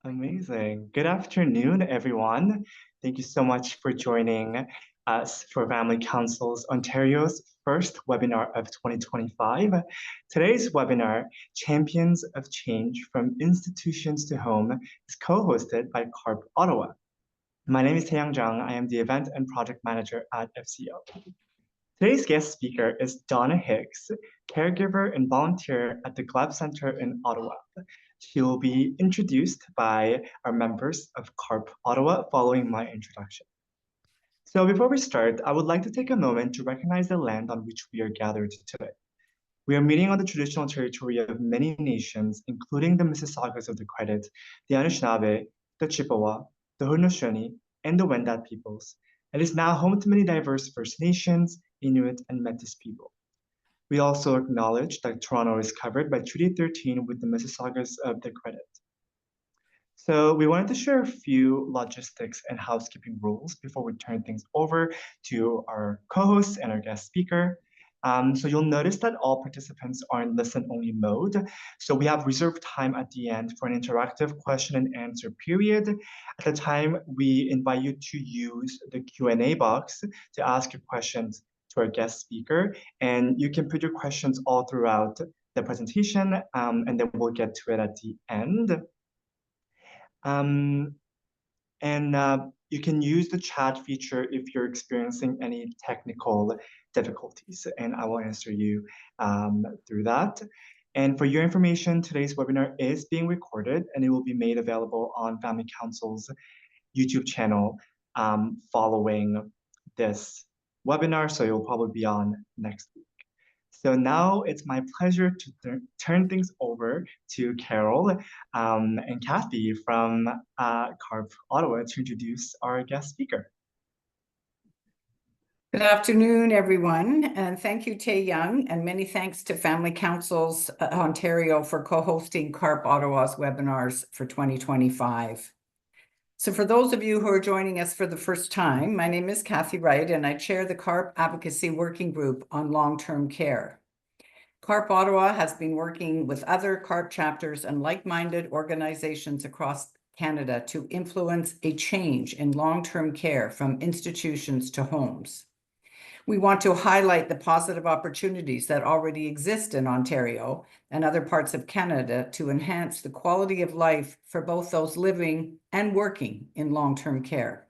Amazing. Good afternoon, everyone. Thank you so much for joining us for Family Council's Ontario's first webinar of 2025. Today's webinar, Champions of Change from Institutions to Home, is co-hosted by CARP Ottawa. My name is Taeyang Zhang. I am the Event and Project Manager at FCO. Today's guest speaker is Donna Hicks, Caregiver and Volunteer at the Glebe Centre in Ottawa. She will be introduced by our members of CARP Ottawa following my introduction. So before we start, I would like to take a moment to recognize the land on which we are gathered today. We are meeting on the traditional territory of many nations, including the Mississaugas of the Credit, the Anishinaabe, the Chippewa, the Haudenosaunee, and the Wendat peoples. It is now home to many diverse First Nations, Inuit, and Métis people. We also acknowledge that Toronto is covered by Treaty 13 with the Mississaugas of the Credit. So we wanted to share a few logistics and housekeeping rules before we turn things over to our co-hosts and our guest speaker. So you'll notice that all participants are in listen-only mode. So we have reserved time at the end for an interactive question and answer period. At the time, we invite you to use the Q&A box to ask your questions to our guest speaker, and you can put your questions all throughout the presentation, and then we'll get to it at the end. You can use the chat feature if you're experiencing any technical difficulties, and I will answer you through that. And for your information, today's webinar is being recorded, and it will be made available on Family Council's YouTube channel following this webinar, so it will probably be on next week. So now it's my pleasure to turn things over to Carol and Kathy from CARP Ottawa to introduce our guest speaker. Good afternoon, everyone, and thank you, Taeyang, and many thanks to Family Councils Ontario for co-hosting CARP Ottawa's webinars for 2025. So for those of you who are joining us for the first time, my name is Kathy Wright, and I chair the CARP Advocacy Working Group on Long-Term Care. CARP Ottawa has been working with other CARP chapters and like-minded organizations across Canada to influence a change in long-term care from institutions to homes. We want to highlight the positive opportunities that already exist in Ontario and other parts of Canada to enhance the quality of life for both those living and working in long-term care.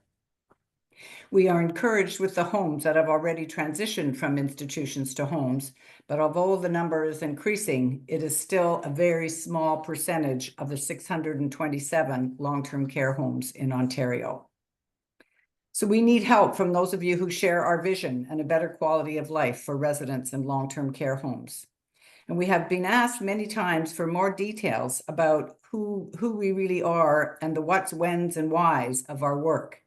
We are encouraged with the homes that have already transitioned from institutions to homes, but although the number is increasing, it is still a very small percentage of the 627 long-term care homes in Ontario. So we need help from those of you who share our vision and a better quality of life for residents in long-term care homes. And we have been asked many times for more details about who we really are and the what's, when's, and why's of our work.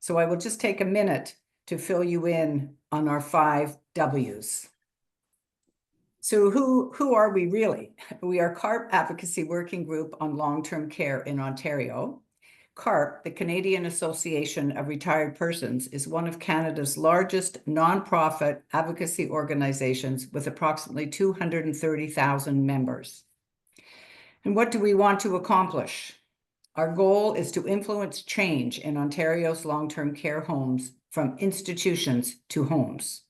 So I will just take a minute to fill you in on our 5 W's. So who are we really? We are CARP Advocacy Working Group on Long-Term Care in Ontario. CARP, the Canadian Association of Retired Persons, is one of Canada's largest nonprofit advocacy organizations with approximately 230,000 members. And what do we want to accomplish? Our goal is to influence change in Ontario's long-term care homes from institutions to homes.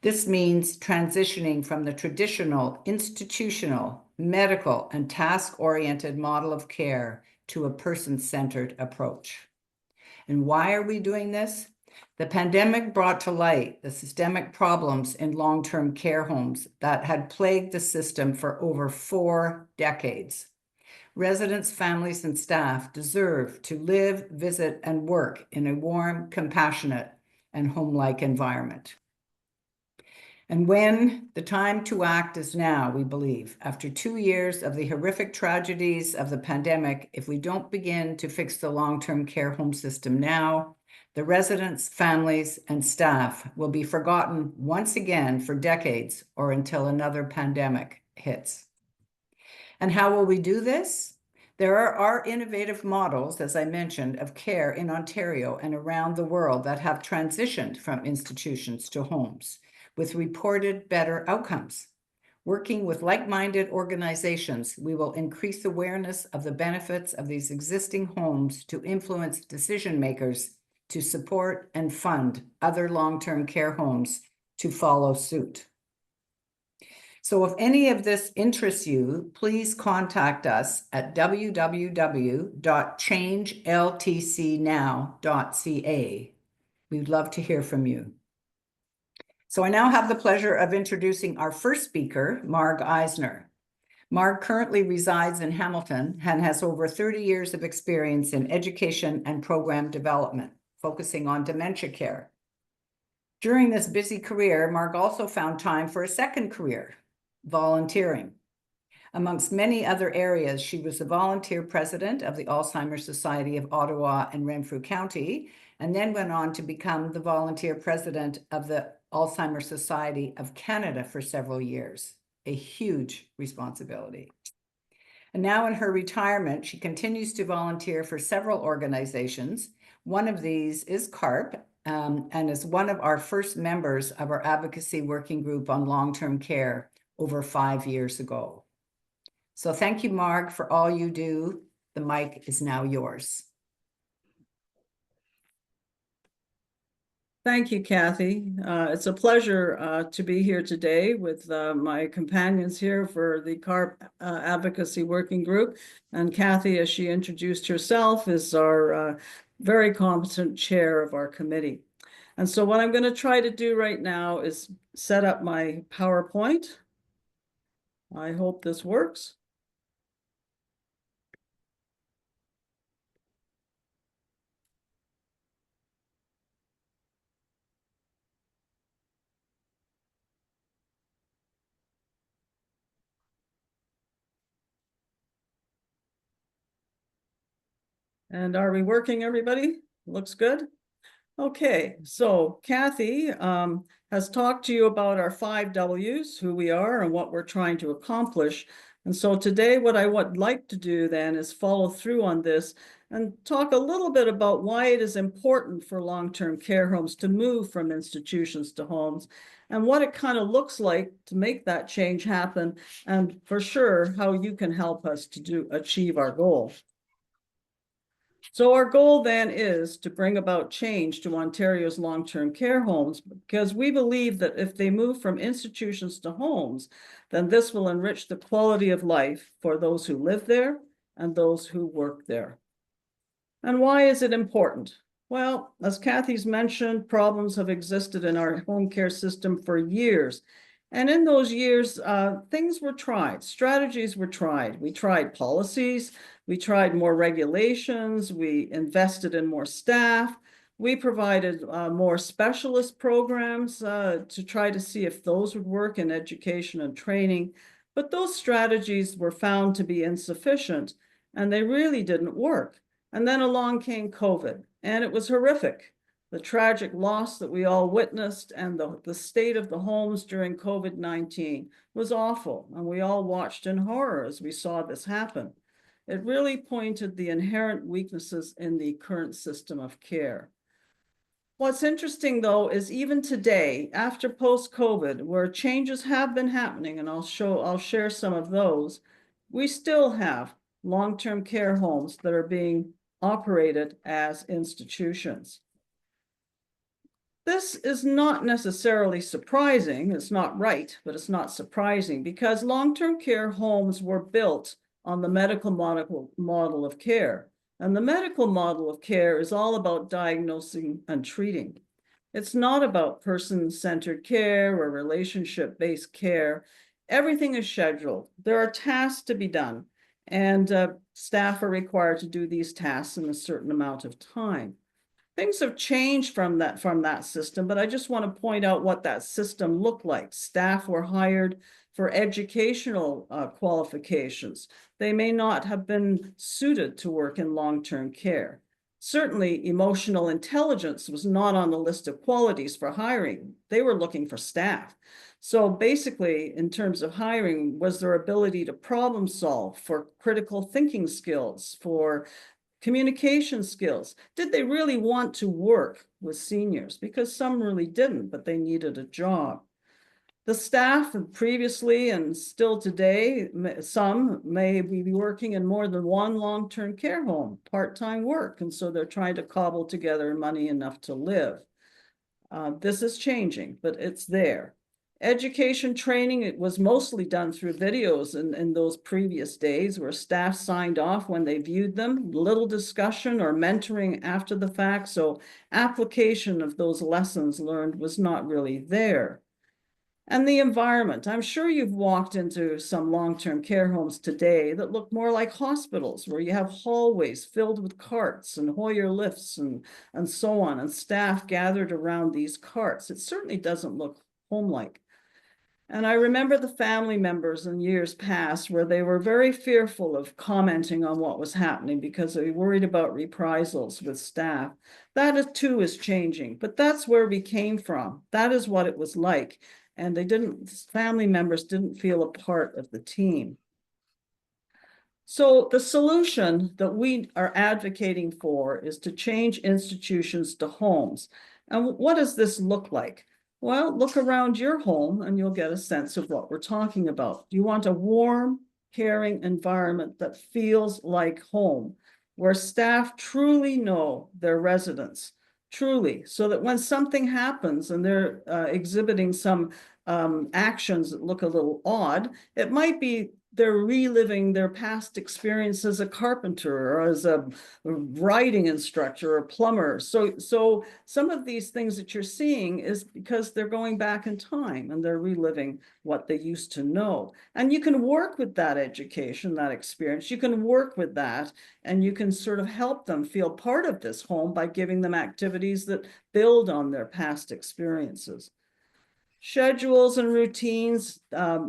This means transitioning from the traditional institutional, medical, and task-oriented model of care to a person-centered approach. And why are we doing this? The pandemic brought to light the systemic problems in long-term care homes that had plagued the system for over 4 decades. Residents, families, and staff deserve to live, visit, and work in a warm, compassionate, and home-like environment. And when the time to act is now, we believe, after 2 years of the horrific tragedies of the pandemic, if we don't begin to fix the long-term care home system now, the residents, families, and staff will be forgotten once again for decades or until another pandemic hits. And how will we do this? There are innovative models, as I mentioned, of care in Ontario and around the world that have transitioned from institutions to homes with reported better outcomes. Working with like-minded organizations, we will increase awareness of the benefits of these existing homes to influence decision makers to support and fund other long-term care homes to follow suit. So if any of this interests you, please contact us at www.changeltcnow.ca. We'd love to hear from you. So I now have the pleasure of introducing our first speaker, Marg Eisner. Marg currently resides in Hamilton and has over 30 years of experience in education and program development, focusing on dementia care. During this busy career, Marg also found time for a second career, volunteering. Amongst many other areas, she was the volunteer president of the Alzheimer's Society of Ottawa and Renfrew County, and then went on to become the volunteer president of the Alzheimer's Society of Canada for several years, a huge responsibility. And now in her retirement, she continues to volunteer for several organizations. One of these is CARP, and is one of our first members of our advocacy working group on long-term care over 5 years ago. So thank you, Marg, for all you do. The mic is now yours. Thank you, Kathy. It's a pleasure to be here today with my companions here for the CARP Advocacy Working Group. And Kathy, as she introduced herself, is our very competent chair of our committee. And so what I'm going to try to do right now is set up my PowerPoint. I hope this works. And are we working, everybody? Looks good. Okay, so Kathy has talked to you about our 5 W's, who we are and what we're trying to accomplish. And so today what I would like to do then is follow through on this and talk a little bit about why it is important for long-term care homes to move from institutions to homes and what it kind of looks like to make that change happen, and for sure how you can help us to achieve our goal. So our goal then is to bring about change to Ontario's long-term care homes, because we believe that if they move from institutions to homes, then this will enrich the quality of life for those who live there and those who work there. And why is it important? Well, as Kathy's mentioned, problems have existed in our home care system for years. And in those years, things were tried, strategies were tried. We tried policies, we tried more regulations, we invested in more staff, we provided more specialist programs to try to see if those would work in education and training. But those strategies were found to be insufficient, and they really didn't work. And then along came COVID, and it was horrific. The tragic loss that we all witnessed and the state of the homes during COVID-19 was awful, and we all watched in horror as we saw this happen. It really pointed the inherent weaknesses in the current system of care. What's interesting, though, is even today, after post-COVID, where changes have been happening, and I'll share some of those, we still have long-term care homes that are being operated as institutions. This is not necessarily surprising. It's not right, but it's not surprising, because long-term care homes were built on the medical model of care. And the medical model of care is all about diagnosing and treating. It's not about person-centered care or relationship-based care. Everything is scheduled. There are tasks to be done, and staff are required to do these tasks in a certain amount of time. Things have changed from that system, but I just want to point out what that system looked like. Staff were hired for educational qualifications. They may not have been suited to work in long-term care. Certainly, emotional intelligence was not on the list of qualities for hiring. They were looking for staff. So basically, in terms of hiring, was their ability to problem solve, for critical thinking skills, for communication skills. Did they really want to work with seniors? Because some really didn't, but they needed a job. The staff previously and still today, some may be working in more than one long-term care home, part-time work, and so they're trying to cobble together money enough to live. This is changing, but it's there. Education training, it was mostly done through videos in those previous days where staff signed off when they viewed them, little discussion or mentoring after the fact, so application of those lessons learned was not really there. And the environment, I'm sure you've walked into some long-term care homes today that look more like hospitals, where you have hallways filled with carts and Hoyer lifts and so on, and staff gathered around these carts. It certainly doesn't look home-like. And I remember the family members in years past where they were very fearful of commenting on what was happening because they worried about reprisals with staff. That too is changing, but that's where we came from. That is what it was like. And family members didn't feel a part of the team. So the solution that we are advocating for is to change institutions to homes. And what does this look like? Well, look around your home and you'll get a sense of what we're talking about. You want a warm, caring environment that feels like home, where staff truly know their residents, truly, so that when something happens and they're exhibiting some actions that look a little odd, it might be they're reliving their past experience as a carpenter or as a riding instructor or plumber. So some of these things that you're seeing is because they're going back in time and they're reliving what they used to know. And you can work with that education, that experience. You can work with that and you can sort of help them feel part of this home by giving them activities that build on their past experiences. Schedules and routines,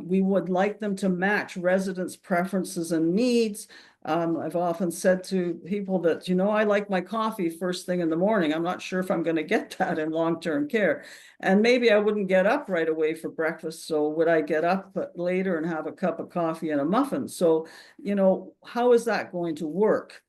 we would like them to match residents' preferences and needs. I've often said to people that, I like my coffee first thing in the morning. I'm not sure if I'm going to get that in long-term care. And maybe I wouldn't get up right away for breakfast. So would I get up later and have a cup of coffee and a muffin? So, how is that going to work?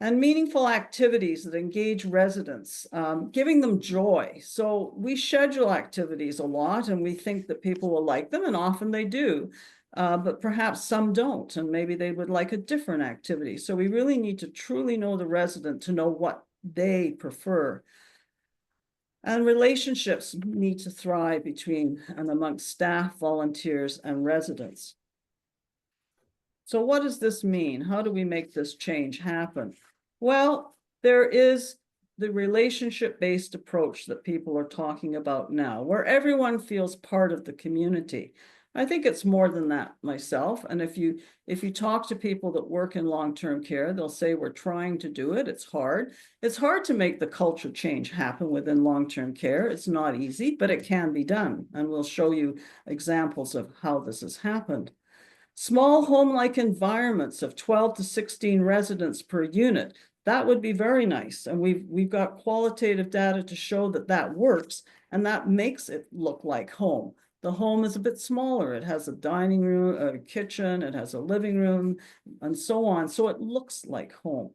And meaningful activities that engage residents, giving them joy. So we schedule activities a lot and we think that people will like them, and often they do, but perhaps some don't, and maybe they would like a different activity. So we really need to truly know the resident to know what they prefer. And relationships need to thrive between and amongst staff, volunteers, and residents. So what does this mean? How do we make this change happen? Well, there is the relationship-based approach that people are talking about now, where everyone feels part of the community. I think it's more than that myself. And if you talk to people that work in long-term care, they'll say we're trying to do it. It's hard. It's hard to make the culture change happen within long-term care. It's not easy, but it can be done. And we'll show you examples of how this has happened. Small home-like environments of 12 to 16 residents per unit. That would be very nice. And we've got qualitative data to show that that works, and that makes it look like home. The home is a bit smaller. It has a dining room, a kitchen, it has a living room, and so on. So it looks like home.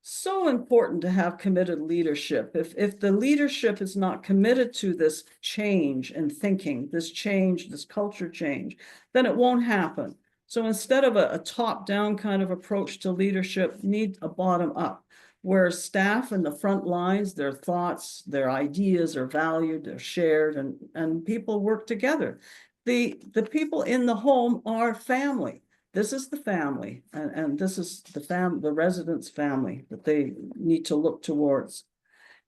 So important to have committed leadership. If the leadership is not committed to this change in thinking, this culture change, then it won't happen. So instead of a top-down kind of approach to leadership, need a bottom-up, where staff in the front lines, their thoughts, their ideas are valued, they're shared, and people work together. The people in the home are family. This is the family, and this is the residents' family that they need to look towards.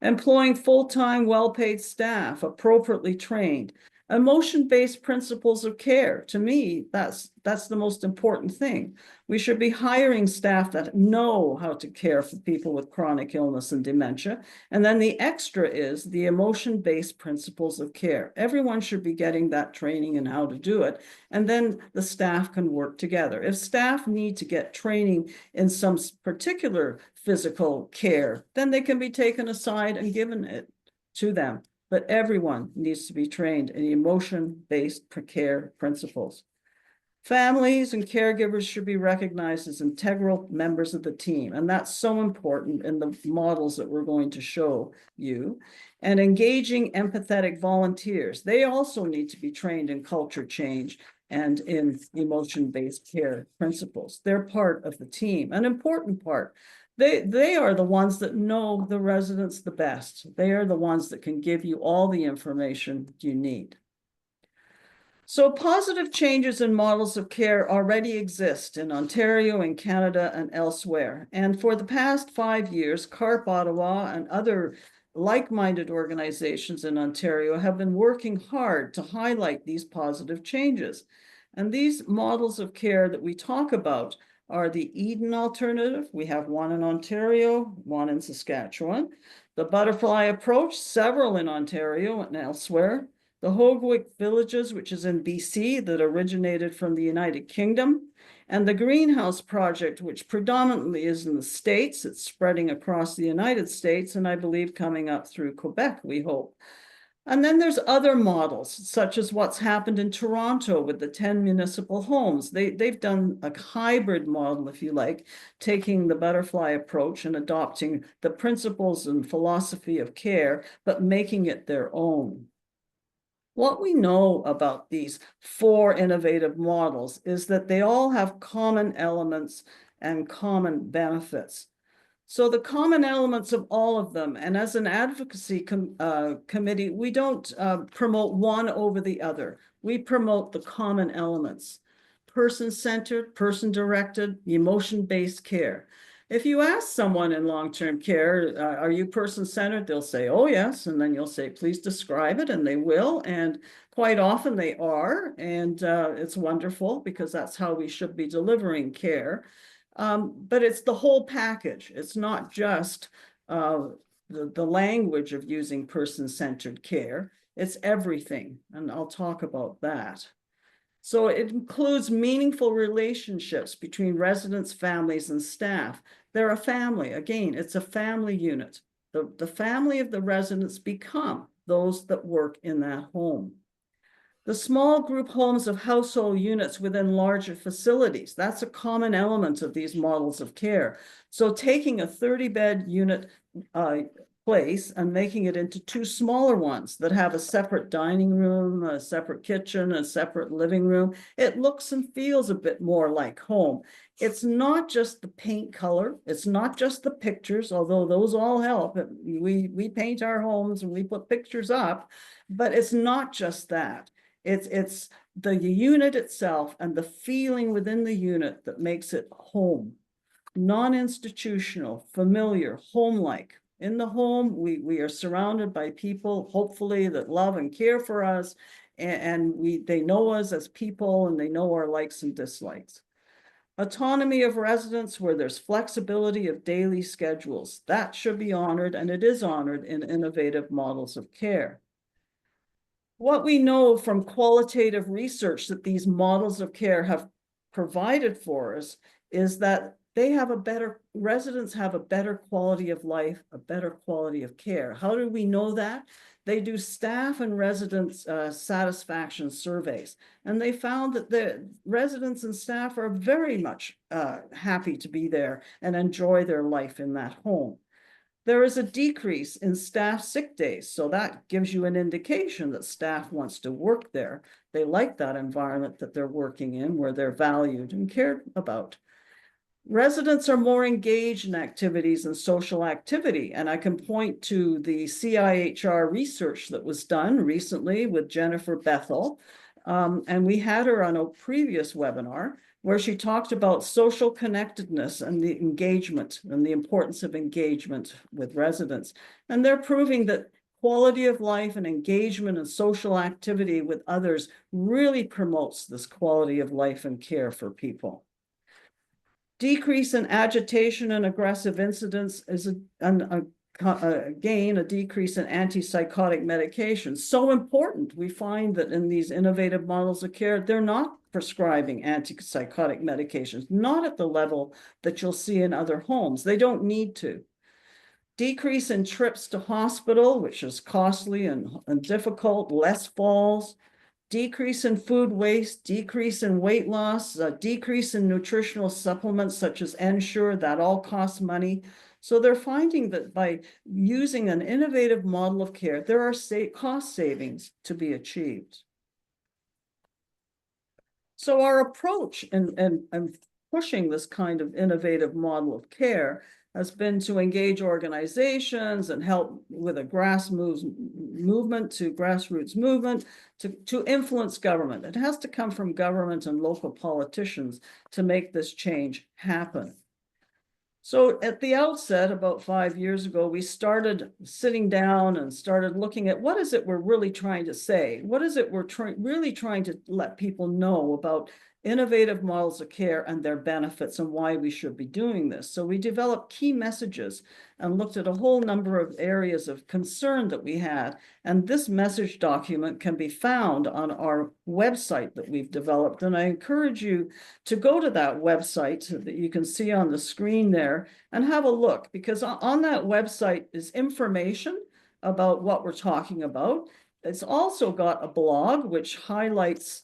Employing full-time, well-paid staff, appropriately trained. Emotion-based principles of care. To me, that's the most important thing. We should be hiring staff that know how to care for people with chronic illness and dementia. And then the extra is the emotion-based principles of care. Everyone should be getting that training in how to do it. And then the staff can work together. If staff need to get training in some particular physical care, then they can be taken aside and given it to them. But everyone needs to be trained in emotion-based care principles. Families and caregivers should be recognized as integral members of the team, and that's so important in the models that we're going to show you. And engaging empathetic volunteers, they also need to be trained in culture change and in emotion-based care principles. They're part of the team, an important part. They are the ones that know the residents the best. They are the ones that can give you all the information you need. So positive changes in models of care already exist in Ontario, in Canada, and elsewhere. And for the past 5 years, CARP Ottawa and other like-minded organizations in Ontario have been working hard to highlight these positive changes. And these models of care that we talk about are the Eden alternative. We have one in Ontario, one in Saskatchewan. The butterfly approach, several in Ontario and elsewhere. The Hogwick Villages, which is in BC, that originated from the United Kingdom, and the Greenhouse Project, which predominantly is in the States. It's spreading across the United States, and I believe coming up through Quebec, we hope. And then there's other models, such as what's happened in Toronto with the 10 municipal homes. They've done a hybrid model, if you like, taking the butterfly approach and adopting the principles and philosophy of care, but making it their own. What we know about these 4 innovative models is that they all have common elements and common benefits. So the common elements of all of them, and as an advocacy committee, we don't promote one over the other. We promote the common elements: person-centered, person-directed, emotion-based care. If you ask someone in long-term care, are you person-centered? They'll say, oh, yes. And then you'll say, please describe it. And they will. And quite often they are. And it's wonderful, because that's how we should be delivering care. But it's the whole package. It's not just the language of using person-centered care. It's everything. And I'll talk about that. So it includes meaningful relationships between residents, families, and staff. They're a family. Again, it's a family unit. The family of the residents become those that work in that home. The small group homes of household units within larger facilities, that's a common element of these models of care. So taking a 30-bed unit place and making it into 2 smaller ones that have a separate dining room, a separate kitchen, a separate living room, it looks and feels a bit more like home. It's not just the paint color, it's not just the pictures, although those all help. We paint our homes and we put pictures up, but it's not just that. It's the unit itself and the feeling within the unit that makes it home. Non-institutional, familiar, home-like. In the home, we are surrounded by people, hopefully, that love and care for us, and they know us as people, and they know our likes and dislikes. Autonomy of residents, where there's flexibility of daily schedules. That should be honored, and it is honored in innovative models of care. What we know from qualitative research that these models of care have provided for us is that residents have a better quality of life, a better quality of care. How do we know that? They do staff and residents satisfaction surveys, and they found that the residents and staff are very much happy to be there and enjoy their life in that home. There is a decrease in staff sick days, so that gives you an indication that staff wants to work there. They like that environment that they're working in, where they're valued and cared about. Residents are more engaged in activities and social activity, and I can point to the CIHR research that was done recently with Jennifer Bethel, and we had her on a previous webinar where she talked about social connectedness and the engagement and the importance of engagement with residents. And they're proving that quality of life and engagement and social activity with others really promotes this quality of life and care for people. Decrease in agitation and aggressive incidents is again, a decrease in antipsychotic medications. So important. We find that in these innovative models of care, they're not prescribing antipsychotic medications, not at the level that you'll see in other homes. They don't need to. Decrease in trips to hospital, which is costly and difficult, less falls. decrease in food waste, decrease in weight loss, decrease in nutritional supplements such as Ensure, that all costs money. So they're finding that by using an innovative model of care, there are cost savings to be achieved. So our approach in pushing this kind of innovative model of care has been to engage organizations and help with a grassroots movement to influence government. It has to come from government and local politicians to make this change happen. So at the outset, about 5 years ago, we started sitting down and started looking at what is it we're really trying to say? What is it we're really trying to let people know about innovative models of care and their benefits and why we should be doing this? So we developed key messages and looked at a whole number of areas of concern that we had. And this message document can be found on our website that we've developed. And I encourage you to go to that website that you can see on the screen there and have a look, because on that website is information about what we're talking about. It's also got a blog which highlights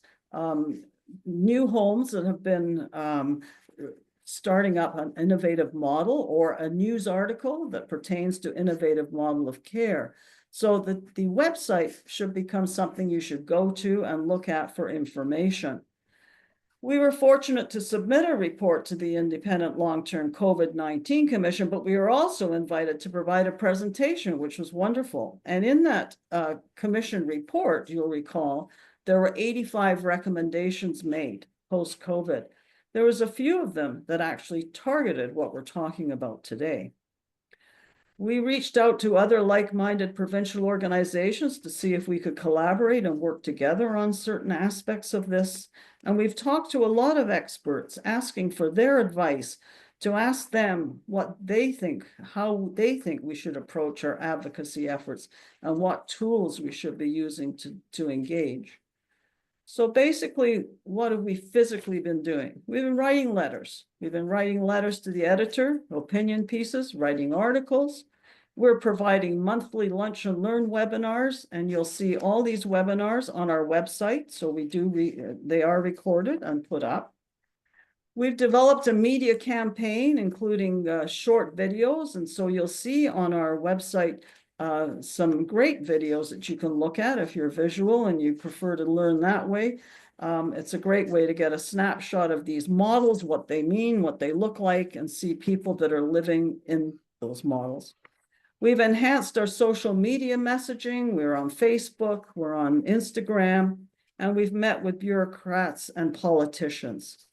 new homes that have been starting up an innovative model, or a news article that pertains to innovative model of care. So the website should become something you should go to and look at for information. We were fortunate to submit a report to the Independent Long-Term COVID-19 Commission, but we were also invited to provide a presentation, which was wonderful. And in that commission report, you'll recall, there were 85 recommendations made post-COVID. There was a few of them that actually targeted what we're talking about today. We reached out to other like-minded provincial organizations to see if we could collaborate and work together on certain aspects of this. And we've talked to a lot of experts asking for their advice, to ask them what they think, how they think we should approach our advocacy efforts and what tools we should be using to engage. So basically, what have we physically been doing? We've been writing letters. We've been writing letters to the editor, opinion pieces, writing articles. We're providing monthly lunch and learn webinars, and you'll see all these webinars on our website. So they are recorded and put up. We've developed a media campaign, including short videos. And so you'll see on our website some great videos that you can look at if you're visual and you prefer to learn that way. It's a great way to get a snapshot of these models, what they mean, what they look like, and see people that are living in those models. We've enhanced our social media messaging. We're on Facebook, we're on Instagram, and we've met with bureaucrats and politicians.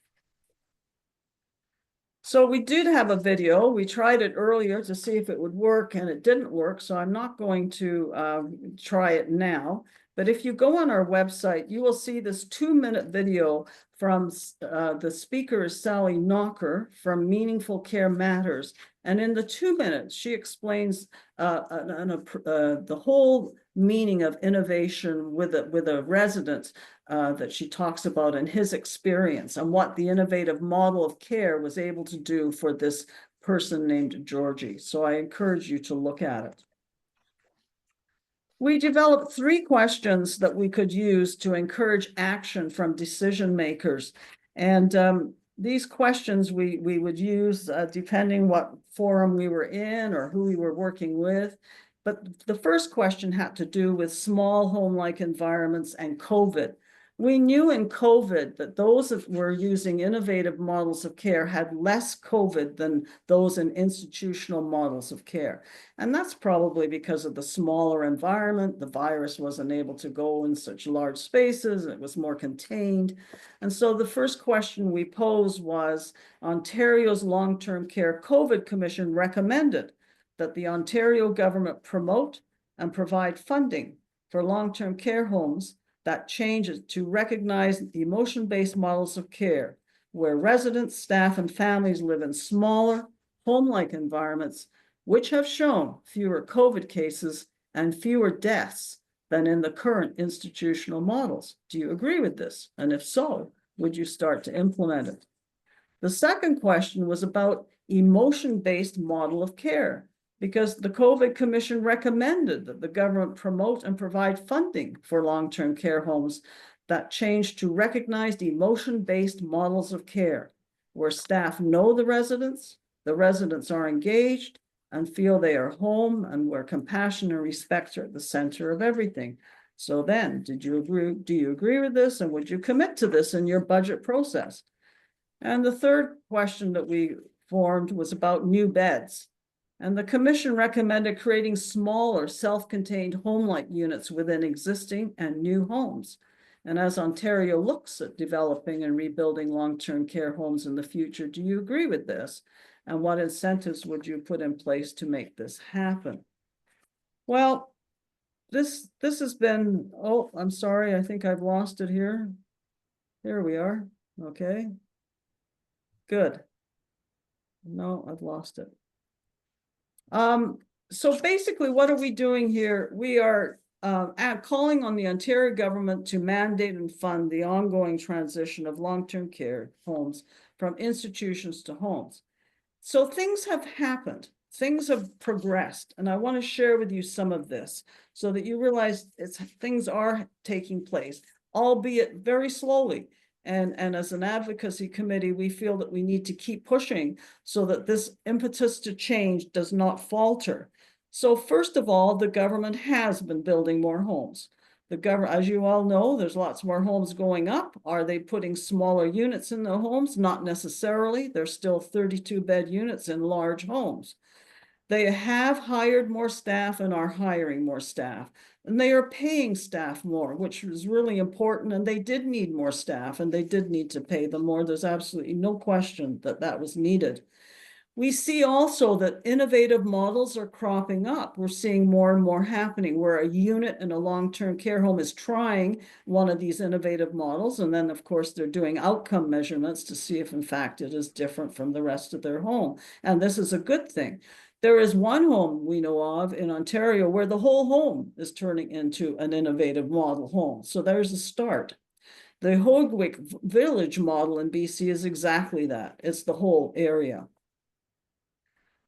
So we did have a video. We tried it earlier to see if it would work, and it didn't work. So I'm not going to try it now. But if you go on our website, you will see this 2-minute video from the speaker is Sally Knocker from Meaningful Care Matters. And in the 2 minutes, she explains the whole meaning of innovation with a resident that she talks about in his experience and what the innovative model of care was able to do for this person named Georgie. So I encourage you to look at it. We developed 3 questions that we could use to encourage action from decision makers. And these questions we would use depending what forum we were in or who we were working with. But the first question had to do with small home-like environments and COVID. We knew in COVID that those that were using innovative models of care had less COVID than those in institutional models of care. And that's probably because of the smaller environment. The virus wasn't able to go in such large spaces. It was more contained. And so the first question we posed was, Ontario's Long-Term Care COVID Commission recommended that the Ontario government promote and provide funding for long-term care homes that changes to recognize emotion-based models of care, where residents, staff, and families live in smaller, home-like environments, which have shown fewer COVID cases and fewer deaths than in the current institutional models. Do you agree with this? And if so, would you start to implement it? The second question was about emotion-based model of care, because the COVID Commission recommended that the government promote and provide funding for long-term care homes that change to recognized emotion-based models of care, where staff know the residents are engaged and feel they are home, and where compassion and respect are at the center of everything. So then, do you agree with this, and would you commit to this in your budget process? And the third question that we formed was about new beds. And the commission recommended creating smaller self-contained home-like units within existing and new homes. And as Ontario looks at developing and rebuilding long-term care homes in the future, do you agree with this? And what incentives would you put in place to make this happen? Well, this has been, oh, I'm sorry, I think I've lost it here. Here we are. Okay. Good. No, I've lost it. So basically, what are we doing here? We are calling on the Ontario government to mandate and fund the ongoing transition of long-term care homes from institutions to homes. So things have happened. Things have progressed, and I want to share with you some of this so that you realize things are taking place, albeit very slowly. And as an advocacy committee, we feel that we need to keep pushing so that this impetus to change does not falter. So first of all, the government has been building more homes. The government, as you all know, there's lots more homes going up. Are they putting smaller units in the homes? Not necessarily. There's still 32-bed units in large homes. They have hired more staff and are hiring more staff. And they are paying staff more, which is really important. And they did need more staff, and they did need to pay them more. There's absolutely no question that that was needed. We see also that innovative models are cropping up. We're seeing more and more happening where a unit in a long-term care home is trying one of these innovative models. And then, of course, they're doing outcome measurements to see if, in fact, it is different from the rest of their home. And this is a good thing. There is one home we know of in Ontario where the whole home is turning into an innovative model home. So there's a start. The Hogwick Village model in BC is exactly that. It's the whole area.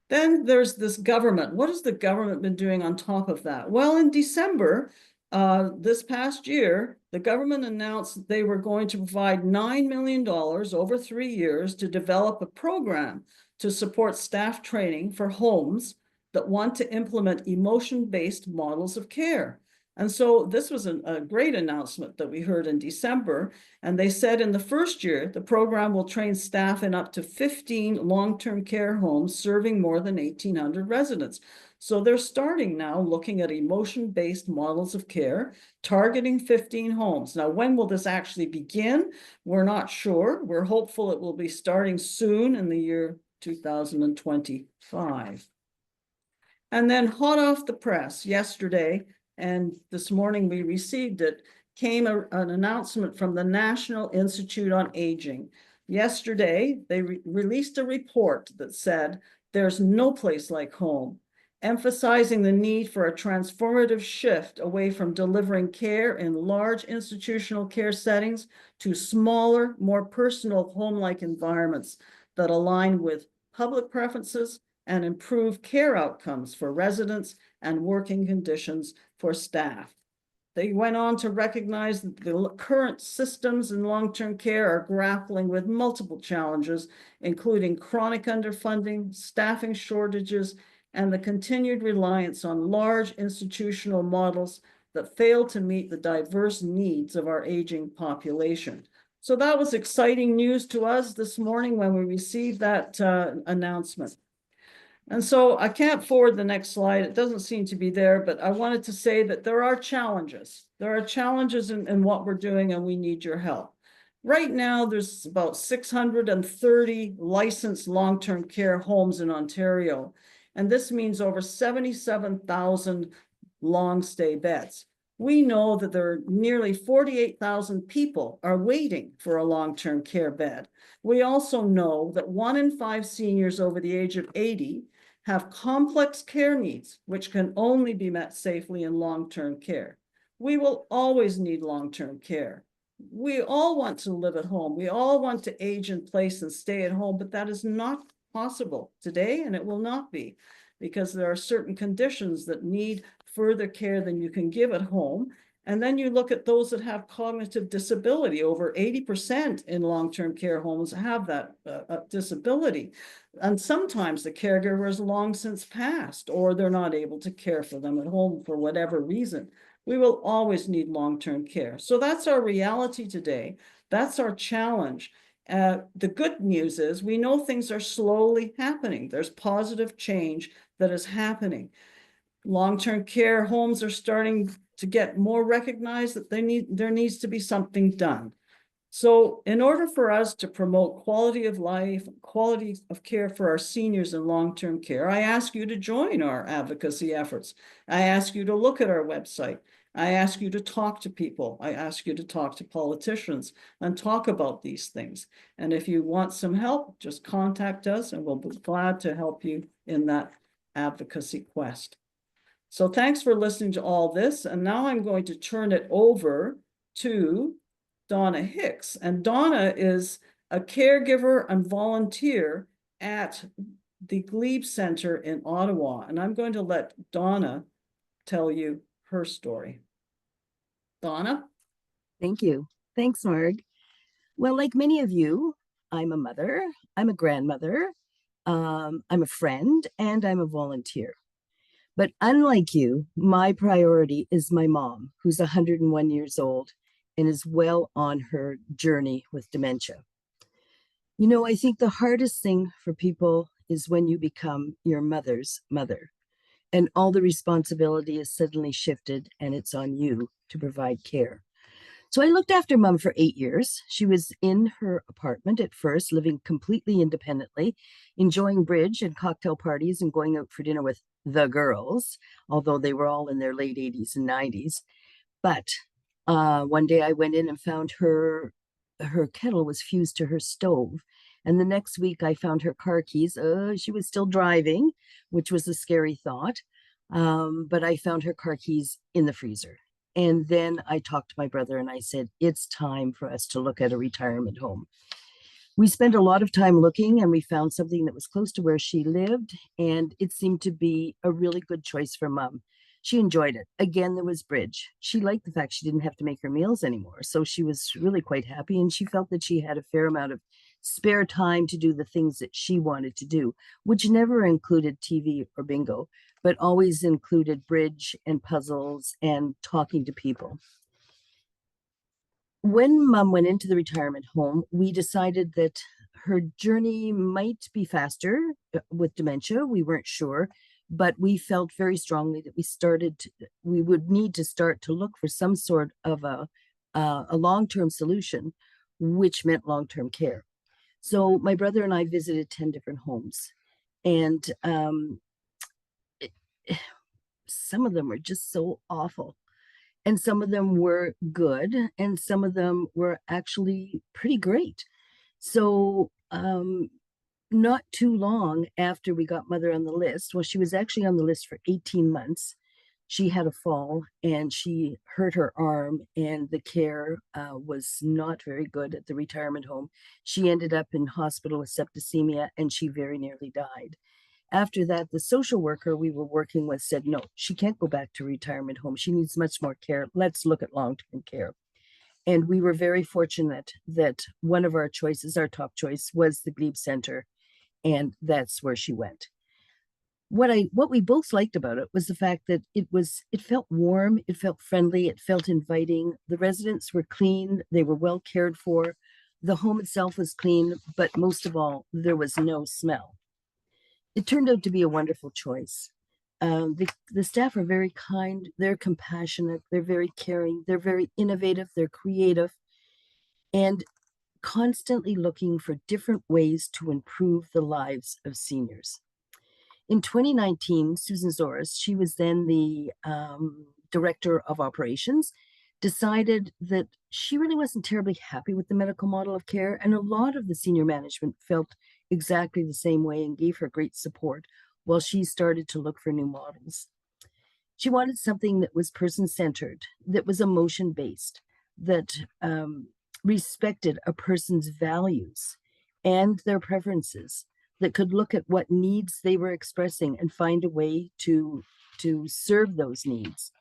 Then there's this government. What has the government been doing on top of that? Well, in December, this past year, the government announced that they were going to provide $9 million over 3 years to develop a program to support staff training for homes that want to implement emotion-based models of care. And so this was a great announcement that we heard in December. And they said in the first year, the program will train staff in up to 15 long-term care homes serving more than 1,800 residents. So they're starting now looking at emotion-based models of care, targeting 15 homes. Now, when will this actually begin? We're not sure. We're hopeful it will be starting soon in the year 2025. And then hot off the press yesterday, and this morning we received it, came an announcement from the National Institute on Aging. Yesterday, they released a report that said there's no place like home, emphasizing the need for a transformative shift away from delivering care in large institutional care settings to smaller, more personal home-like environments that align with public preferences and improve care outcomes for residents and working conditions for staff. They went on to recognize that the current systems in long-term care are grappling with multiple challenges, including chronic underfunding, staffing shortages, and the continued reliance on large institutional models that fail to meet the diverse needs of our aging population. So that was exciting news to us this morning when we received that announcement. And so I can't forward the next slide. It doesn't seem to be there, but I wanted to say that there are challenges. There are challenges in what we're doing, and we need your help. Right now, there's about 630 licensed long-term care homes in Ontario, and this means over 77,000 long-stay beds. We know that there are nearly 48,000 people are waiting for a long-term care bed. We also know that 1 in 5 seniors over the age of 80 have complex care needs, which can only be met safely in long-term care. We will always need long-term care. We all want to live at home. We all want to age in place and stay at home, but that is not possible today, and it will not be, because there are certain conditions that need further care than you can give at home. And then you look at those that have cognitive disability. Over 80% in long-term care homes have that disability. And sometimes the caregiver is long since passed, or they're not able to care for them at home for whatever reason. We will always need long-term care. So that's our reality today. That's our challenge. The good news is we know things are slowly happening. There's positive change that is happening. Long-term care homes are starting to get more recognized that there needs to be something done. So in order for us to promote quality of life, quality of care for our seniors in long-term care, I ask you to join our advocacy efforts. I ask you to look at our website. I ask you to talk to people. I ask you to talk to politicians and talk about these things. And if you want some help, just contact us and we'll be glad to help you in that advocacy quest. So thanks for listening to all this. And now I'm going to turn it over to Donna Hicks. And Donna is a caregiver and volunteer at the Glebe Centre in Ottawa. And I'm going to let Donna tell you her story. Donna? Thank you. Thanks, Marg. Well, like many of you, I'm a mother, I'm a grandmother, I'm a friend, and I'm a volunteer. But unlike you, my priority is my mom, who's 101 years old and is well on her journey with dementia. You know, I think the hardest thing for people is when you become your mother's mother and all the responsibility is suddenly shifted and it's on you to provide care. So I looked after Mom for 8 years. She was in her apartment at first, living completely independently, enjoying bridge and cocktail parties and going out for dinner with the girls, although they were all in their late 80s and 90s. But one day I went in and found her kettle was fused to her stove. And the next week I found her car keys. She was still driving, which was a scary thought. But I found her car keys in the freezer. And then I talked to my brother and I said, it's time for us to look at a retirement home. We spent a lot of time looking and we found something that was close to where she lived. And it seemed to be a really good choice for Mom. She enjoyed it. Again, there was bridge. She liked the fact she didn't have to make her meals anymore. So she was really quite happy. And she felt that she had a fair amount of spare time to do the things that she wanted to do, which never included TV or bingo, but always included bridge and puzzles and talking to people. When Mom went into the retirement home, we decided that her journey might be faster with dementia. We weren't sure, but we felt very strongly that we would need to start to look for some sort of a long-term solution, which meant long-term care. So my brother and I visited 10 different homes, and some of them were just so awful. And some of them were good, and some of them were actually pretty great. So not too long after we got Mother on the list, well, she was actually on the list for 18 months. She had a fall and she hurt her arm, and the care was not very good at the retirement home. She ended up in hospital with septicemia and she very nearly died. After that, the social worker we were working with said, no, she can't go back to retirement home. She needs much more care. Let's look at long-term care. And we were very fortunate that one of our choices, our top choice, was the Glebe Centre, and that's where she went. What we both liked about it was the fact that it felt warm, it felt friendly, it felt inviting. The residents were clean, they were well cared for. The home itself was clean, but most of all, there was no smell. It turned out to be a wonderful choice. The staff are very kind, they're compassionate, they're very caring, they're very innovative, they're creative, and constantly looking for different ways to improve the lives of seniors. In 2019, Susan Zoris, she was then the director of operations, decided that she really wasn't terribly happy with the medical model of care, and a lot of the senior management felt exactly the same way and gave her great support while she started to look for new models. She wanted something that was person-centered, that was emotion-based, that respected a person's values and their preferences, that could look at what needs they were expressing and find a way to serve those needs.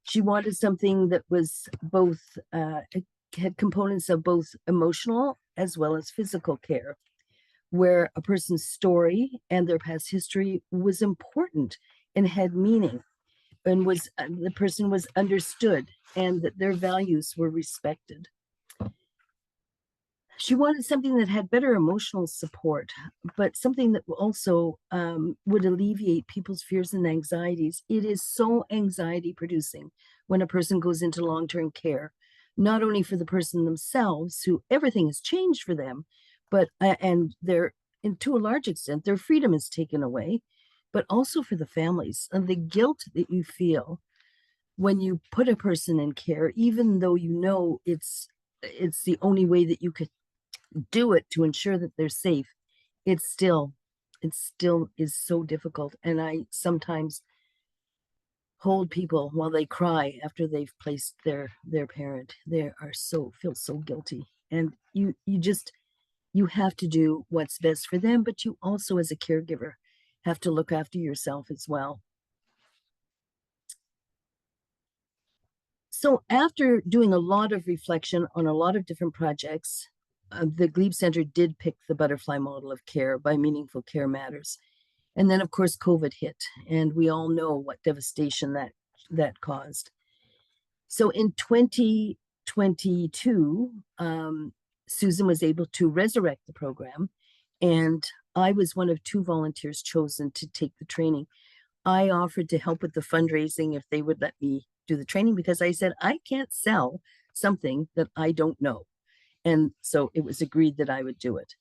She wanted something that was both, it had components of both emotional as well as physical care, where a person's story and their past history was important and had meaning, and was the person was understood, and that their values were respected. She wanted something that had better emotional support, but something that also would alleviate people's fears and anxieties. It is so anxiety producing when a person goes into long-term care, not only for the person themselves, who everything has changed for them, but and to a large extent, their freedom is taken away, but also for the families and the guilt that you feel when you put a person in care, even though you know it's the only way that you could do it to ensure that they're safe. It still is so difficult. And I sometimes hold people while they cry after they've placed their parent. They are feel so guilty. And you have to do what's best for them, but you also, as a caregiver, have to look after yourself as well. So after doing a lot of reflection on a lot of different projects, the Glebe Centre did pick the butterfly model of care by Meaningful Care Matters. And then, of course, COVID hit, and we all know what devastation that caused. So in 2022, Susan was able to resurrect the program, and I was one of 2 volunteers chosen to take the training. I offered to help with the fundraising if they would let me do the training, because I said, I can't sell something that I don't know. And so it was agreed that I would do it.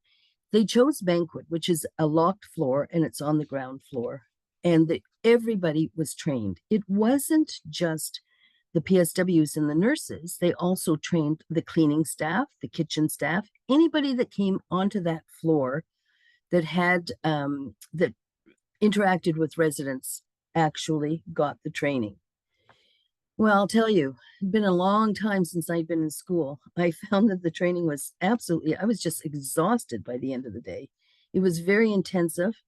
They chose Banquet, which is a locked floor, and it's on the ground floor. And everybody was trained. It wasn't just the PSWs and the nurses. They also trained the cleaning staff, the kitchen staff, anybody that came onto that floor that had that interacted with residents actually got the training. Well, I'll tell you, it's been a long time since I'd been in school. I found that the training was I was just exhausted by the end of the day. It was very intensive,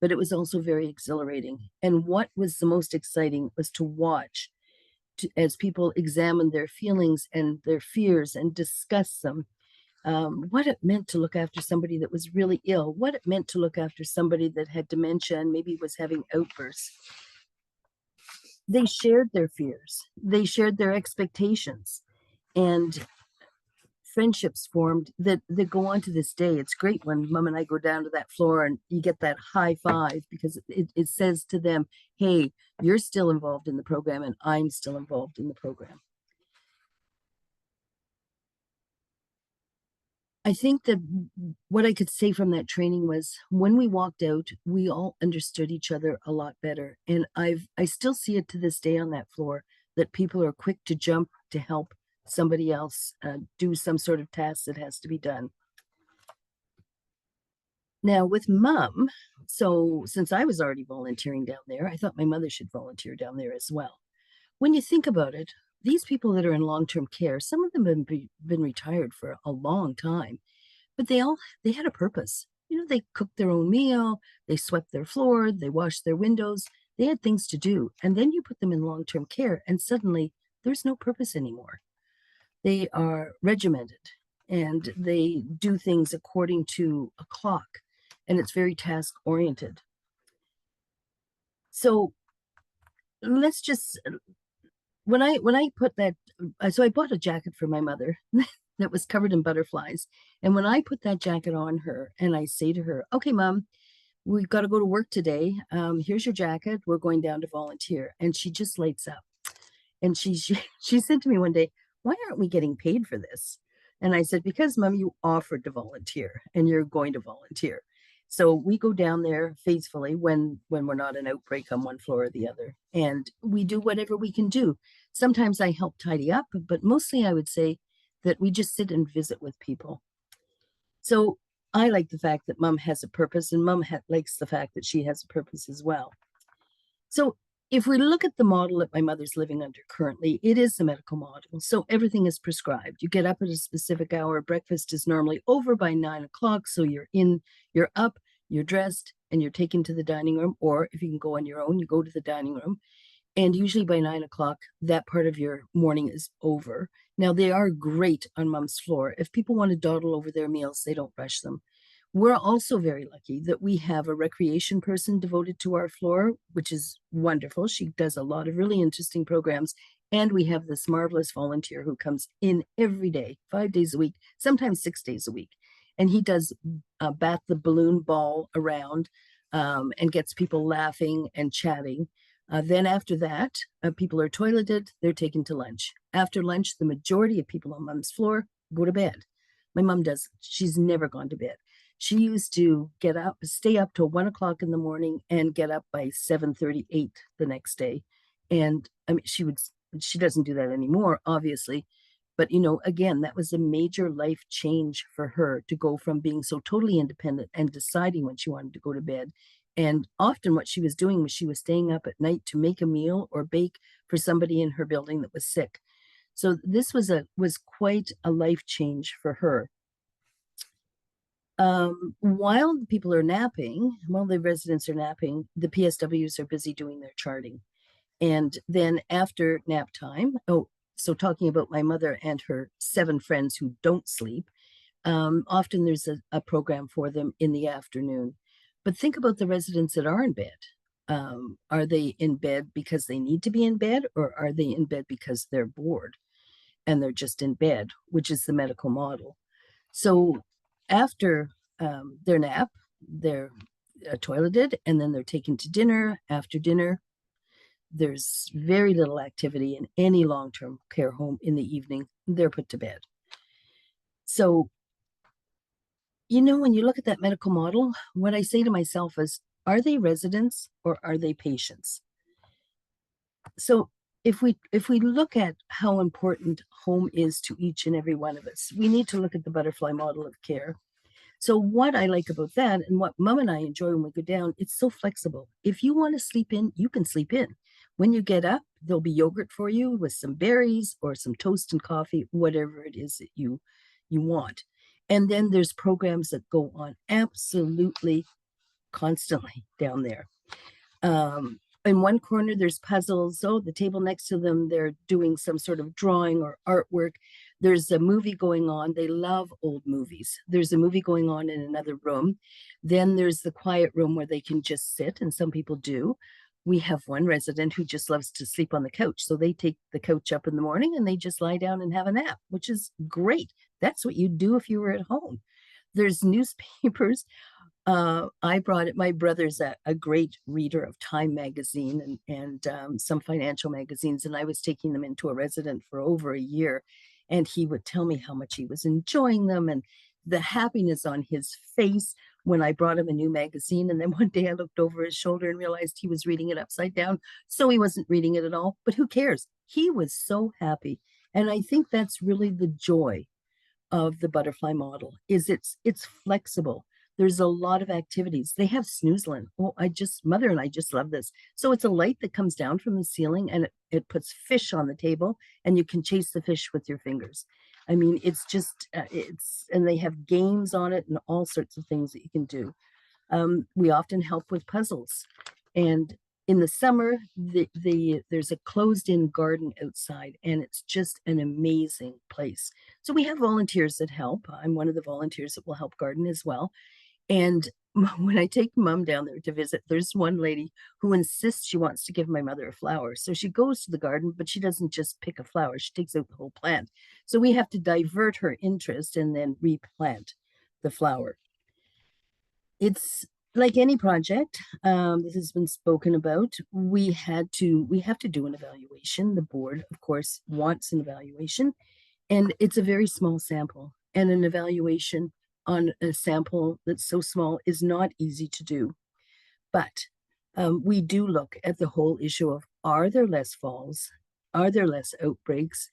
but it was also very exhilarating. And what was the most exciting was to watch as people examined their feelings and their fears and discuss them. What it meant to look after somebody that was really ill, what it meant to look after somebody that had dementia and maybe was having outbursts. They shared their fears, they shared their expectations, and friendships formed that go on to this day. It's great when Mom and I go down to that floor and you get that high five, because it says to them, hey, you're still involved in the program and I'm still involved in the program. I think that what I could say from that training was, when we walked out, we all understood each other a lot better. And I still see it to this day on that floor, that people are quick to jump to help somebody else do some sort of task that has to be done. Now with Mom, so since I was already volunteering down there, I thought my mother should volunteer down there as well. When you think about it, these people that are in long-term care, some of them have been retired for a long time, but they had a purpose. You know, they cooked their own meal, they swept their floor, they washed their windows, they had things to do. And then you put them in long-term care and suddenly there's no purpose anymore. They are regimented and they do things according to a clock, and it's very task-oriented. So let's just, when I put that, so I bought a jacket for my mother that was covered in butterflies. And when I put that jacket on her and I say to her, okay, Mom, we've got to go to work today. Here's your jacket. We're going down to volunteer. And she just lights up. And she said to me one day, why aren't we getting paid for this? And I said, because Mom, you offered to volunteer and you're going to volunteer. So we go down there faithfully when we're not an outbreak on one floor or the other, and we do whatever we can do. Sometimes I help tidy up, but mostly I would say that we just sit and visit with people. So I like the fact that Mom has a purpose, and Mom likes the fact that she has a purpose as well. So if we look at the model that my mother's living under currently, it is the medical model. So everything is prescribed. You get up at a specific hour. Breakfast is normally over by 9 o'clock. So you're up, you're dressed, and you're taken to the dining room. Or if you can go on your own, you go to the dining room. And usually by 9 o'clock, that part of your morning is over. Now, they are great on mom's floor. If people want to dawdle over their meals, they don't rush them. We're also very lucky that we have a recreation person devoted to our floor, which is wonderful. She does a lot of really interesting programs. And we have this marvelous volunteer who comes in every day, 5 days a week, sometimes 6 days a week. And he does bat the balloon ball around and gets people laughing and chatting. Then after that, people are toileted, they're taken to lunch. After lunch, the majority of people on mom's floor go to bed. My mom does. She's never gone to bed. She used to get up, stay up till 1 o'clock in the morning and get up by 7:38 the next day. And I mean, she doesn't do that anymore, obviously. But, you know, again, that was a major life change for her to go from being so totally independent and deciding when she wanted to go to bed. And often what she was doing was she was staying up at night to make a meal or bake for somebody in her building that was sick. So this was quite a life change for her. While the people are napping, while the residents are napping, the PSWs are busy doing their charting. And then after nap time, so talking about my mother and her 7 friends who don't sleep, often there's a program for them in the afternoon. But think about the residents that are in bed. Are they in bed because they need to be in bed, or are they in bed because they're bored and they're just in bed, which is the medical model? So after their nap, they're toileted, and then they're taken to dinner. After dinner, there's very little activity in any long-term care home in the evening. They're put to bed. So, you know, when you look at that medical model, what I say to myself is, are they residents or are they patients? So if we look at how important home is to each and every one of us, we need to look at the butterfly model of care. So what I like about that, and what Mom and I enjoy when we go down, it's so flexible. If you want to sleep in, you can sleep in. When you get up, there'll be yogurt for you with some berries or some toast and coffee, whatever it is that you want. And then there's programs that go on absolutely constantly down there. In one corner, there's puzzles. Oh, the table next to them, they're doing some sort of drawing or artwork. There's a movie going on. They love old movies. There's a movie going on in another room. Then there's the quiet room where they can just sit, and some people do. We have one resident who just loves to sleep on the couch. So they take the couch up in the morning and they just lie down and have a nap, which is great. That's what you'd do if you were at home. There's newspapers. I brought it. My brother's a great reader of Time magazine and some financial magazines, and I was taking them into a resident for over a year, and he would tell me how much he was enjoying them and the happiness on his face when I brought him a new magazine. And then one day I looked over his shoulder and realized he was reading it upside down, so he wasn't reading it at all. But who cares? He was so happy, and I think that's really the joy of the butterfly model. Is it's flexible. There's a lot of activities. They have snoozling. Oh, Mother and I just love this. So it's a light that comes down from the ceiling, and it puts fish on the table, and you can chase the fish with your fingers. I mean, it's just, and they have games on it and all sorts of things that you can do. We often help with puzzles. And in the summer, there's a closed-in garden outside, and it's just an amazing place. So we have volunteers that help. I'm one of the volunteers that will help garden as well. And when I take Mom down there to visit, there's one lady who insists she wants to give my mother a flower. So she goes to the garden, but she doesn't just pick a flower. She takes out the whole plant. So we have to divert her interest and then replant the flower. It's like any project, this has been spoken about. We have to do an evaluation. The board, of course, wants an evaluation, and it's a very small sample. And an evaluation on a sample that's so small is not easy to do. But we do look at the whole issue of, are there less falls? Are there less outbreaks?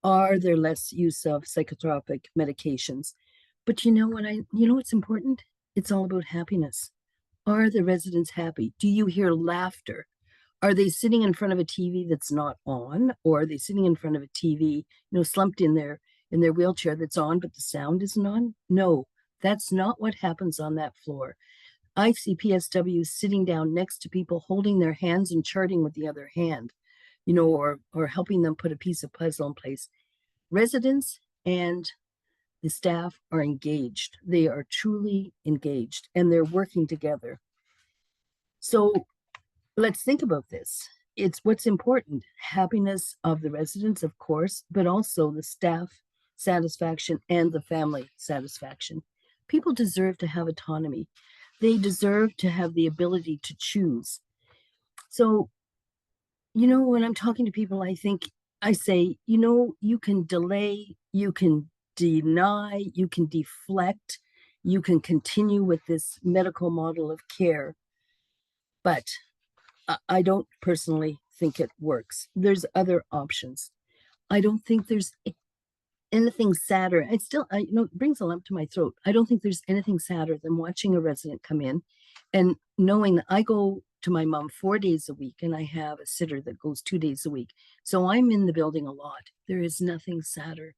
Are there less use of psychotropic medications? But you know what's important? It's all about happiness. Are the residents happy? Do you hear laughter? Are they sitting in front of a TV that's not on? Or are they sitting in front of a TV, slumped in their wheelchair that's on, but the sound isn't on? No, that's not what happens on that floor. I see PSWs sitting down next to people, holding their hands and charting with the other hand, or helping them put a piece of puzzle in place. Residents and the staff are engaged. They are truly engaged, and they're working together. So let's think about this. It's what's important: happiness of the residents, of course, but also the staff satisfaction and the family satisfaction. People deserve to have autonomy. They deserve to have the ability to choose. So, when I'm talking to people, I say, you can delay, you can deny, you can deflect, you can continue with this medical model of care, but I don't personally think it works. There's other options. I don't think there's anything sadder. It brings a lump to my throat. I don't think there's anything sadder than watching a resident come in and knowing that I go to my mom 4 days a week and I have a sitter that goes 2 days a week. So I'm in the building a lot. There is nothing sadder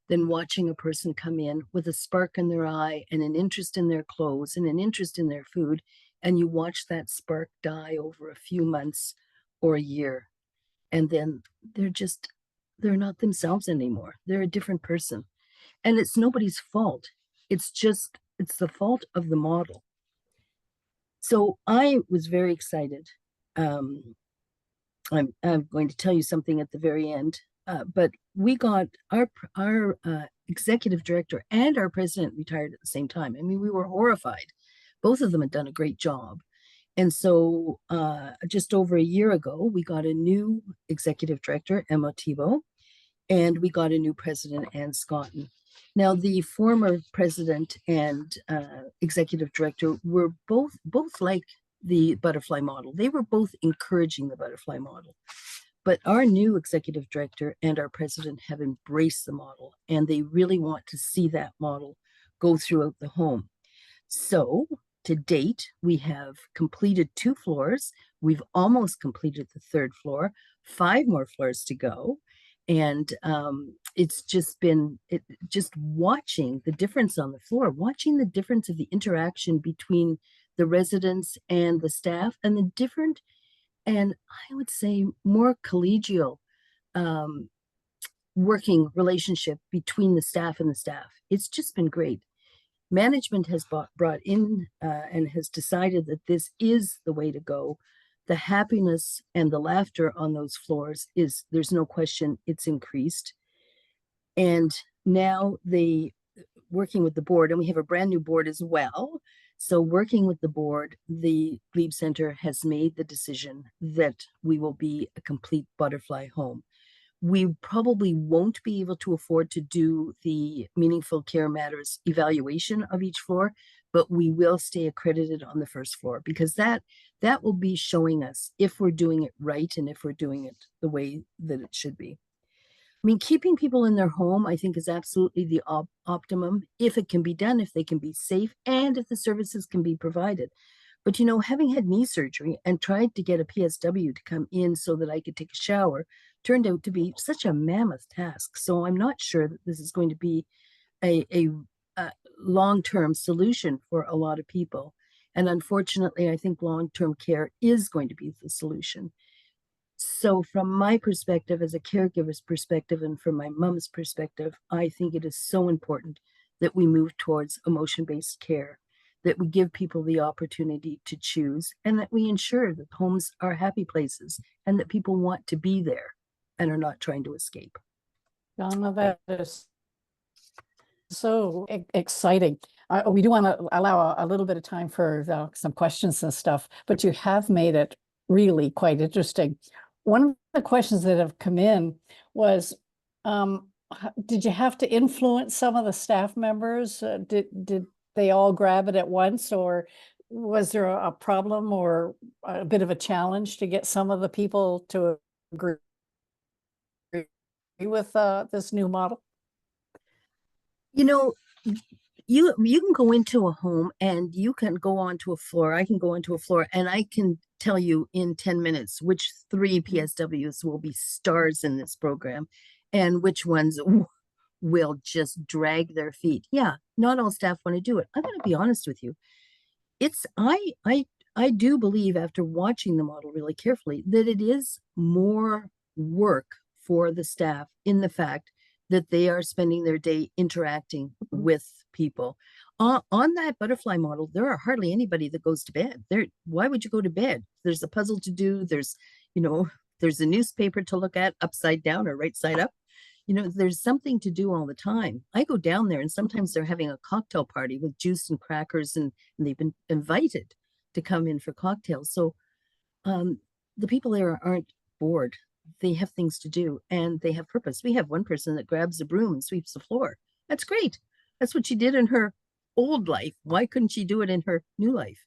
than watching a person come in with a spark in their eye and an interest in their clothes and an interest in their food. And you watch that spark die over a few months or a year. And then they're not themselves anymore. They're a different person. And it's nobody's fault. It's the fault of the model. So I was very excited. I'm going to tell you something at the very end, but we got our executive director and our president retired at the same time. I mean, we were horrified. Both of them had done a great job. And so just over a year ago, we got a new executive director, Emma Thibault, and we got a new president, Ann Scotton. Now, the former president and executive director were both like the butterfly model. They were both encouraging the butterfly model. But our new executive director and our president have embraced the model, and they really want to see that model go throughout the home. So to date, we have completed 2 floors. We've almost completed the 3rd floor, 5 more floors to go. And it's just been just watching the difference on the floor, watching the difference of the interaction between the residents and the staff, and the different, and I would say more collegial working relationship between the staff and the staff. It's just been great. Management has brought in and has decided that this is the way to go. The happiness and the laughter on those floors there's no question, it's increased. And now working with the board, and we have a brand new board as well. So working with the board, the Glebe Centre has made the decision that we will be a complete butterfly home. We probably won't be able to afford to do the Meaningful Care Matters evaluation of each floor, but we will stay accredited on the 1st floor, because that will be showing us if we're doing it right and if we're doing it the way that it should be. I mean, keeping people in their home, I think, is absolutely the optimum if it can be done, if they can be safe, and if the services can be provided. But, having had knee surgery and tried to get a PSW to come in so that I could take a shower turned out to be such a mammoth task. So I'm not sure that this is going to be a long-term solution for a lot of people. And unfortunately, I think long-term care is going to be the solution. So from my perspective, as a caregiver's perspective, and from my mom's perspective, I think it is so important that we move towards emotion-based care, that we give people the opportunity to choose, and that we ensure that homes are happy places and that people want to be there and are not trying to escape. Donna, that is so exciting. We do want to allow a little bit of time for some questions and stuff, but you have made it really quite interesting. One of the questions that have come in was, did you have to influence some of the staff members? Did they all grab it at once, or was there a problem or a bit of a challenge to get some of the people to agree with this new model? You can go into a home and you can go onto a floor. I can go onto a floor and I can tell you in 10 minutes which 3 PSWs will be stars in this program and which ones will just drag their feet. Yeah, not all staff want to do it. I'm going to be honest with you. I do believe, after watching the model really carefully, that it is more work for the staff in the fact that they are spending their day interacting with people. On that butterfly model, there are hardly anybody that goes to bed. Why would you go to bed? There's a puzzle to do. There's a newspaper to look at upside down or right side up. There's something to do all the time. I go down there and sometimes they're having a cocktail party with juice and crackers, and they've been invited to come in for cocktails. So the people there aren't bored. They have things to do and they have purpose. We have one person that grabs a broom and sweeps the floor. That's great. That's what she did in her old life. Why couldn't she do it in her new life?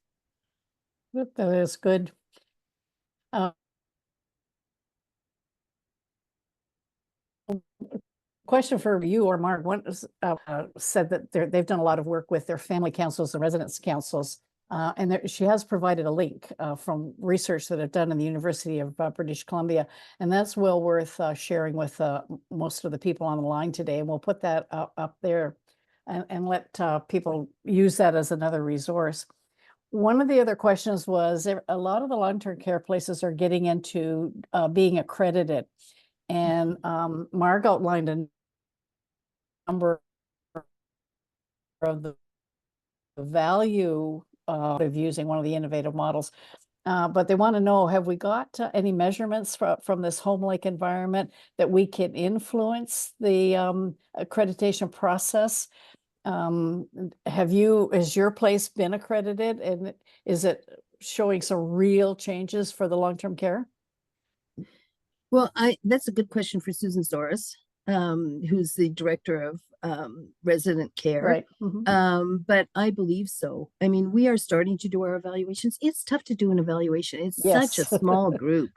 That is good. Question for you or Marg. One said that they've done a lot of work with their family councils and residence councils, and she has provided a link from research that I've done in the University of British Columbia, and that's well worth sharing with most of the people on the line today. And we'll put that up there and let people use that as another resource. One of the other questions was, a lot of the long-term care places are getting into being accredited. And Marg outlined a number of the value of using one of the innovative models, but they want to know, have we got any measurements from this home-like environment that we can influence the accreditation process? Has your place been accredited, and is it showing some real changes for the long-term care? Well, that's a good question for Susan Soros, who's the director of resident care. Right. Mm-hmm. But I believe so. I mean, we are starting to do our evaluations. It's tough to do an evaluation. It's such a small group.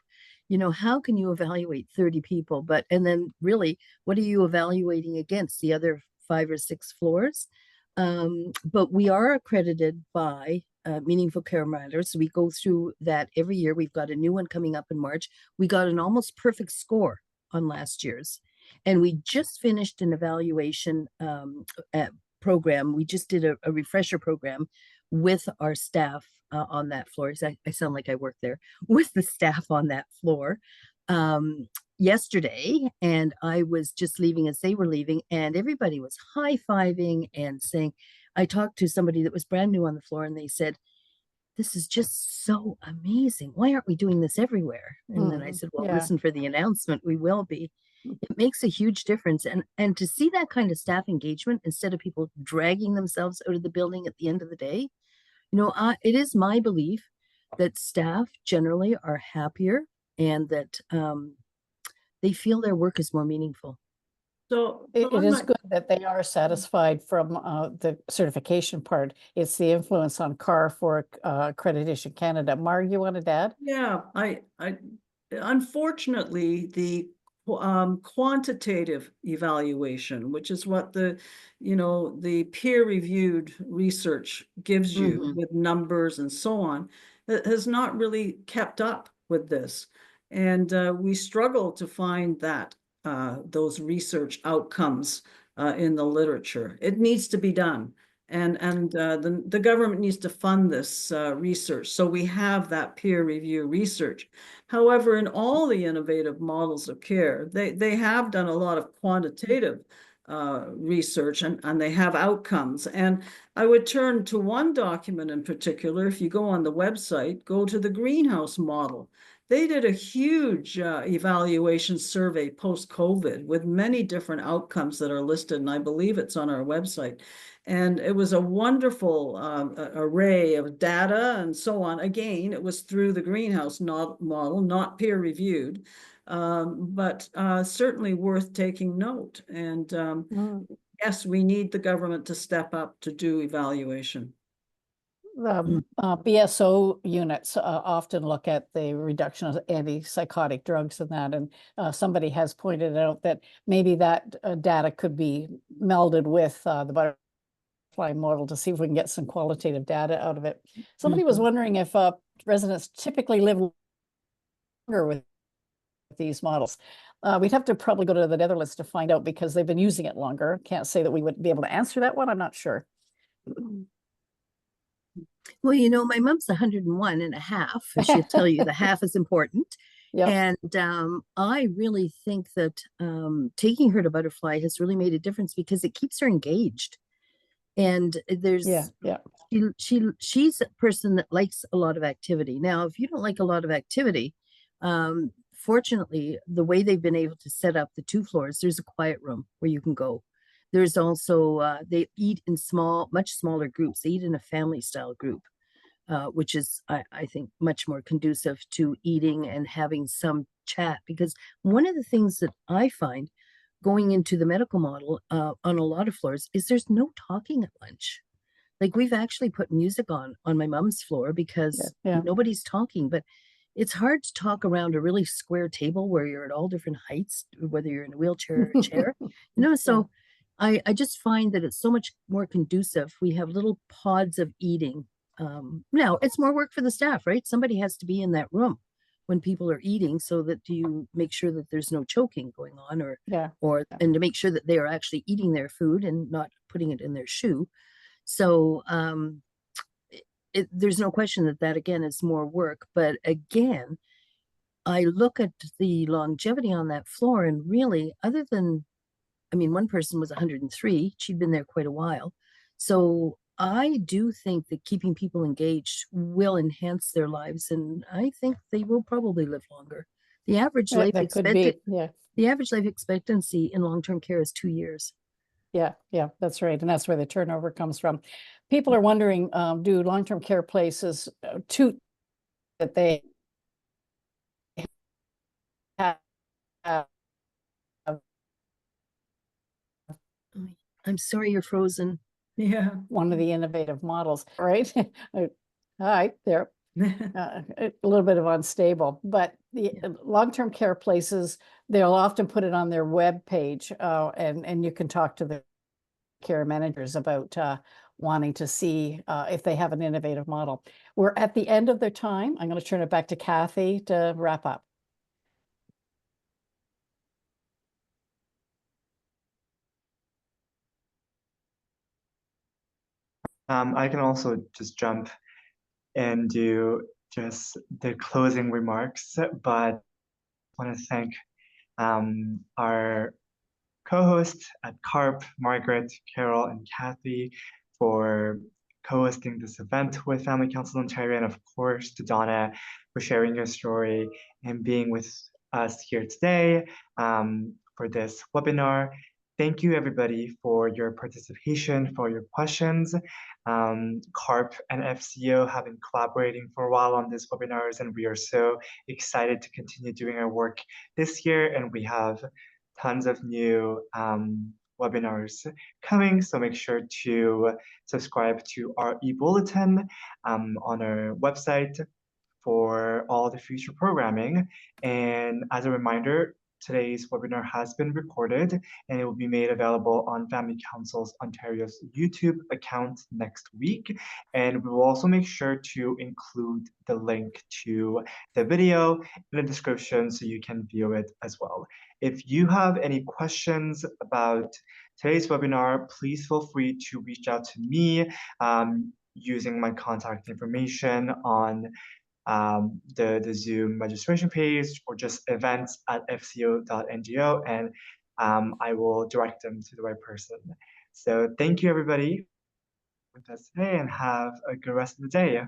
How can you evaluate 30 people? And then really, what are you evaluating against? The other 5 or 6 floors? But we are accredited by Meaningful Care Matters. We go through that every year. We've got a new one coming up in March. We got an almost perfect score on last year's. And we just finished an evaluation program. We just did a refresher program with our staff on that floor. I sound like I work there, with the staff on that floor yesterday. And I was just leaving as they were leaving, and everybody was high-fiving and saying, I talked to somebody that was brand new on the floor, and they said, this is just so amazing. Why aren't we doing this everywhere? And then I said, well, listen for the announcement. We will be. It makes a huge difference. And to see that kind of staff engagement, instead of people dragging themselves out of the building at the end of the day, it is my belief that staff generally are happier and that they feel their work is more meaningful. So it is good that they are satisfied from the certification part. It's the influence on CAR for Accreditation Canada. Marg, you wanted to add? Yeah, I unfortunately, the quantitative evaluation, which is what the peer-reviewed research gives you with numbers and so on, has not really kept up with this. And we struggle to find that those research outcomes in the literature. It needs to be done. And the government needs to fund this research, so we have that peer review research. However, in all the innovative models of care, they have done a lot of quantitative research, and they have outcomes. And I would turn to one document in particular. If you go on the website, go to the greenhouse model. They did a huge evaluation survey post-COVID with many different outcomes that are listed, and I believe it's on our website. And it was a wonderful array of data and so on. Again, it was through the greenhouse model, not peer-reviewed, but certainly worth taking note. And yes, we need the government to step up to do evaluation. BSO units often look at the reduction of antipsychotic drugs and that, and somebody has pointed out that maybe that data could be melded with the butterfly model to see if we can get some qualitative data out of it. Somebody was wondering if residents typically live longer with these models. We'd have to probably go to the Netherlands to find out, because they've been using it longer. Can't say that we would be able to answer that one. I'm not sure. Well, my mom's 101 and a half, and she'll tell you the half is important. Yep. And I really think that taking her to Butterfly has really made a difference because it keeps her engaged. And Yeah, yeah. she's a person that likes a lot of activity. Now, if you don't like a lot of activity, fortunately, the way they've been able to set up the 2 floors, there's a quiet room where you can go. There's also they eat in much smaller groups. They eat in a family style group, which is I think much more conducive to eating and having some chat. Because one of the things that I find going into the medical model on a lot of floors is there's no talking at lunch. Like we've actually put music on my mom's floor because Yeah. nobody's talking, but it's hard to talk around a really square table where you're at all different heights, whether you're in a wheelchair or a chair, so I just find that it's so much more conducive. We have little pods of eating. Now it's more work for the staff, right? Somebody has to be in that room when people are eating so that you make sure that there's no choking going on and to make sure that they are actually eating their food and not putting it in their shoe. So there's no question that again is more work. But again, I look at the longevity on that floor, and really, other than, one person was 103, she'd been there quite a while. So I do think that keeping people engaged will enhance their lives, and I think they will probably live longer. The average life expectancy in long-term care is 2 years. Yeah, that's right. And that's where the turnover comes from. People are wondering, do long-term care places that they have? I'm sorry, you're frozen. Yeah. One of the innovative models, right? All right, there. A little bit of unstable, but the long-term care places, they'll often put it on their web page, and you can talk to the care managers about wanting to see if they have an innovative model. We're at the end of their time. I'm going to turn it back to Kathy to wrap up. I can also just jump and do just the closing remarks, but I want to thank our co-hosts at CARP, Margaret, Carol, and Kathy, for co-hosting this event with Family Council Ontario, and of course to Donna for sharing your story and being with us here today for this webinar. Thank you everybody for your participation, for your questions. CARP and FCO have been collaborating for a while on these webinars, and we are so excited to continue doing our work this year, and we have tons of new webinars coming, so make sure to subscribe to our e-bulletin on our website for all the future programming. And as a reminder, today's webinar has been recorded and it will be made available on Family Councils Ontario's YouTube account next week. And we will also make sure to include the link to the video in the description so you can view it as well. If you have any questions about today's webinar, please feel free to reach out to me using my contact information on the Zoom registration page or just events@fco.ngo, and I will direct them to the right person. So thank you everybody with us today and have a good rest of the day.